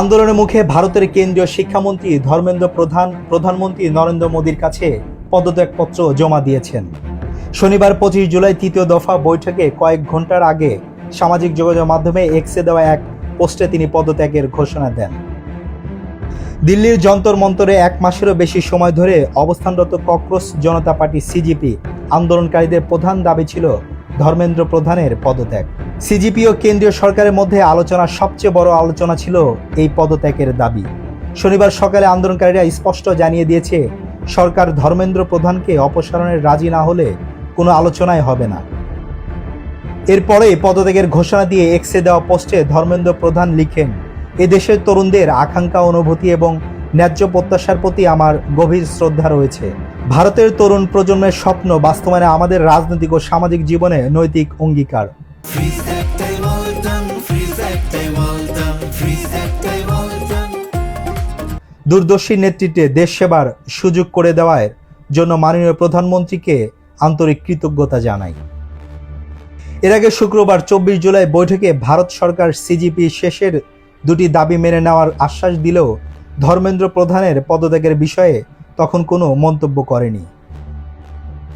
আন্দোলনের মুখে ভারতের কেন্দ্রীয় শিক্ষামন্ত্রী ধর্মেন্দ্র প্রধান প্রধানমন্ত্রী নরেন্দ্র মোদীর কাছে পদত্যাগপত্র জমা দিয়েছেন। শনিবার 25 জুলাই তৃতীয় দফা বৈঠকে কয়েক ঘন্টার আগে সামাজিক যোগাযোগ মাধ্যমে এক্সে দেওয়া এক পোস্টে তিনি পদত্যাগের ঘোষণা দেন। দিল্লির যন্তর মন্তরে 1 মাসেরও বেশি সময় ধরে অবস্থানরত ককরোচ জনতা পার্টি সিজিপি আন্দোলনকারীদের প্রধান দাবি ছিল ধর্মেন্দ্র প্রধানের পদত্যাগ। সিজিপি ও কেন্দ্রীয় সরকারের মধ্যে আলোচনার সবচেয়ে বড় আলোচনা ছিল এই পদত্যাগের দাবি। শনিবার সকালে আন্দোলনকারীরা স্পষ্ট জানিয়ে দিয়েছে, সরকার ধর্মেন্দ্র প্রধানকে অপসারণের রাজি না হলে কোনো আলোচনাই হবে না। এরপরে পদত্যাগের ঘোষণা দিয়ে এক্সে দেওয়া পোস্টে ধর্মেন্দ্র প্রধান লিখেন, এদেশের তরুণদের আকাঙ্ক্ষা, অনুভূতি এবং ন্যায্য প্রত্যাশার প্রতি আমার গভীর শ্রদ্ধা রয়েছে। ভারতের তরুণ প্রজন্মের স্বপ্ন বাস্তবায়নে আমাদের রাজনৈতিক ও সামাজিক জীবনে নৈতিক অঙ্গীকার। দূরদর্শী নেতৃত্বে দেশ সেবার সুযোগ করে দেওয়ার জন্য মাননীয় প্রধানমন্ত্রীকে আন্তরিক কৃতজ্ঞতা জানাই। এর আগে শুক্রবার 24 জুলাই বৈঠকে ভারত সরকার সিজিপি শেষের দুটি দাবি মেনে নেওয়ার আশ্বাস দিলেও ধর্মেন্দ্র প্রধানের পদত্যাগের বিষয়ে তখন কোনো মন্তব্য করেনি।